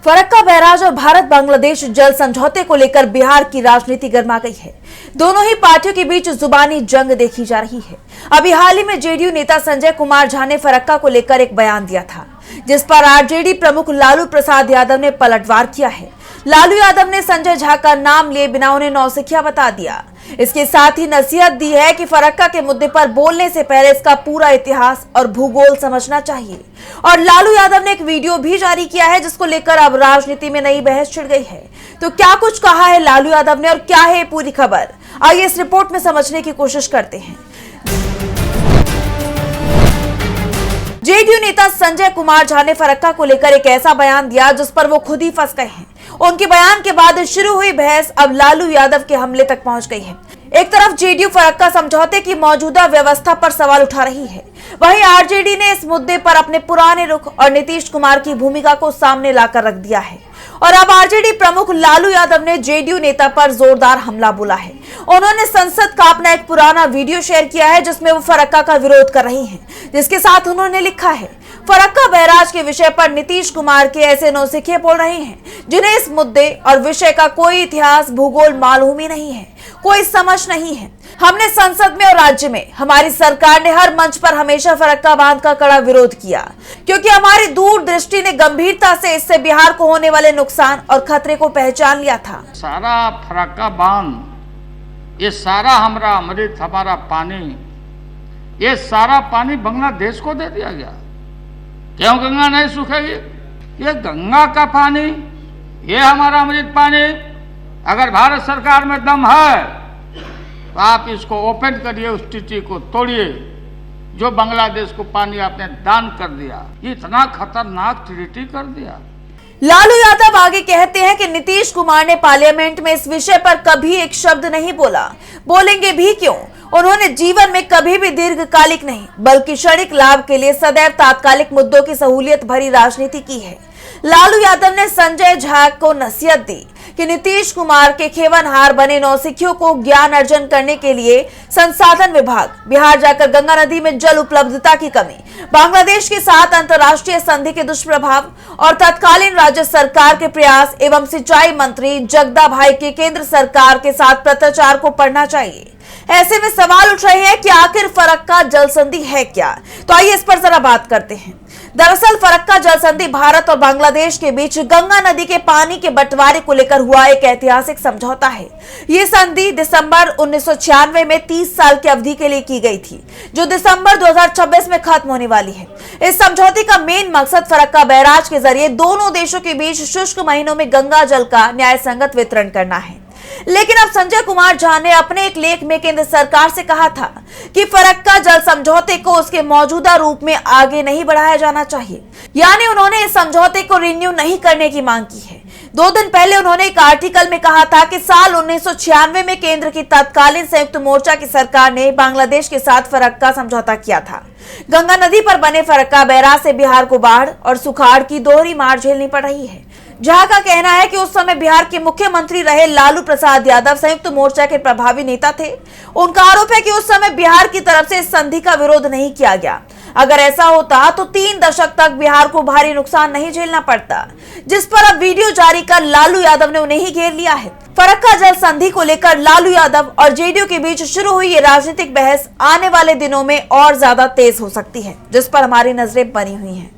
Farakka barrage और भारत बांग्लादेश जल समझौते को लेकर बिहार की राजनीति गर्मा गई है। दोनों ही पार्टियों के बीच जुबानी जंग देखी जा रही है। अभी हाल ही में जेडीयू नेता संजय कुमार झा ने फरक्का को लेकर एक बयान दिया था, जिस पर आरजेडी प्रमुख लालू प्रसाद यादव ने पलटवार किया है। लालू यादव ने संजय झा का नाम लिए बिना उन्हें नौसिखिया बता दिया। इसके साथ ही नसीहत दी है कि फरक्का के मुद्दे पर बोलने से पहले इसका पूरा इतिहास और भूगोल समझना चाहिए। और लालू यादव ने एक वीडियो भी जारी किया है, जिसको लेकर अब राजनीति में नई बहस छिड़ गई है। तो क्या कुछ कहा है लालू यादव ने और क्या है पूरी खबर, आइए इस रिपोर्ट में समझने की कोशिश करते हैं। जेडीयू नेता संजय कुमार झा ने फरक्का को लेकर एक ऐसा बयान दिया जिस पर वो खुद ही फंस गए हैं। उनके बयान के बाद शुरू हुई बहस अब लालू यादव के हमले तक पहुंच गई है। एक तरफ जेडीयू फरक्का समझौते की मौजूदा व्यवस्था पर सवाल उठा रही है, वहीं आरजेडी ने इस मुद्दे पर अपने पुराने रुख और नीतीश कुमार की भूमिका को सामने लाकर रख दिया है। और अब आरजेडी प्रमुख लालू यादव ने जेडीयू नेता पर जोरदार हमला बोला है। उन्होंने संसद का अपना एक पुराना वीडियो शेयर किया है, जिसमें वो फरक्का का विरोध कर रही हैं, जिसके साथ उन्होंने लिखा है, फरक्का बैराज के विषय पर नीतीश कुमार के ऐसे नौसिखिए बोल रहे हैं जिन्हें इस मुद्दे और विषय का कोई इतिहास भूगोल मालूम ही नहीं है, कोई समझ नहीं है। हमने संसद में और राज्य में हमारी सरकार ने हर मंच पर हमेशा फरक्का बांध का कड़ा विरोध किया, क्योंकि हमारी दूरदृष्टि ने गंभीरता से इससे बिहार को होने वाले नुकसान और खतरे को पहचान लिया था। सारा फरक्का बांध, ये सारा हमारा अमृत, हमारा पानी, ये सारा पानी बांग्लादेश को दे दिया गया। क्यों गंगा नहीं सूखेगी? ये गंगा का पानी, ये हमारा अमृत पानी, अगर भारत सरकार में दम है तो आप इसको ओपन करिए, उस टीटी को तोड़िए जो बांग्लादेश को पानी आपने दान कर दिया। ये इतना खतरनाक ट्रीटी कर दिया। लालू यादव आगे कहते हैं कि नीतीश कुमार ने पार्लियामेंट में इस विषय पर कभी एक शब्द नहीं बोला, बोलेंगे भी क्यों। उन्होंने जीवन में कभी भी दीर्घकालिक नहीं बल्कि क्षणिक लाभ के लिए सदैव तात्कालिक मुद्दों की सहूलियत भरी राजनीति की है। लालू यादव ने संजय झा को नसीहत दी कि नीतीश कुमार के खेवनहार बने नौसिखियों को ज्ञान अर्जन करने के लिए संसाधन विभाग, बिहार जाकर गंगा नदी में जल उपलब्धता की कमी, बांग्लादेश के साथ अंतर्राष्ट्रीय संधि के दुष्प्रभाव और तत्कालीन राज्य सरकार के प्रयास एवं सिंचाई मंत्री जगदा भाई के केंद्र सरकार के साथ पत्राचार को पढ़ना चाहिए। ऐसे में सवाल उठ रहे हैं कि आखिर फरक्का जल संधि है क्या। तो आइए इस पर जरा बात करते हैं। दरअसल फरक्का जल संधि भारत और बांग्लादेश के बीच गंगा नदी के पानी के बंटवारे को लेकर हुआ एक ऐतिहासिक समझौता है। ये संधि दिसंबर 1996 में 30 साल की अवधि के लिए की गई थी, जो दिसंबर 2026 में खत्म होने वाली है। इस समझौते का मेन मकसद फरक्का बैराज के जरिए दोनों देशों के बीच शुष्क महीनों में गंगा जल का न्याय संगत वितरण करना है। लेकिन अब संजय कुमार झा ने अपने एक लेख में केंद्र सरकार से कहा था कि फरक्का जल समझौते को उसके मौजूदा रूप में आगे नहीं बढ़ाया जाना चाहिए, यानी उन्होंने इस समझौते को रिन्यू नहीं करने की मांग की है। 2 दिन पहले उन्होंने एक आर्टिकल में कहा था कि साल 1996 में केंद्र की तत्कालीन संयुक्त मोर्चा की सरकार ने बांग्लादेश के साथ फरक्का समझौता किया था। गंगा नदी पर बने फरक्का बैराज से बिहार को बाढ़ और सुखाड़ की दोहरी मार झेलनी पड़ रही है। झा का कहना है कि उस समय बिहार के मुख्यमंत्री रहे लालू प्रसाद यादव संयुक्त मोर्चा के प्रभावी नेता थे। उनका आरोप है कि उस समय बिहार की तरफ से इस संधि का विरोध नहीं किया गया। अगर ऐसा होता तो 3 दशक तक बिहार को भारी नुकसान नहीं झेलना पड़ता, जिस पर अब वीडियो जारी कर लालू यादव ने उन्हें ही घेर लिया है। फरक्का जल संधि को लेकर लालू यादव और जेडीयू के बीच शुरू हुई ये राजनीतिक बहस आने वाले दिनों में और ज्यादा तेज हो सकती है, जिस पर हमारी नजरें बनी हुई हैं।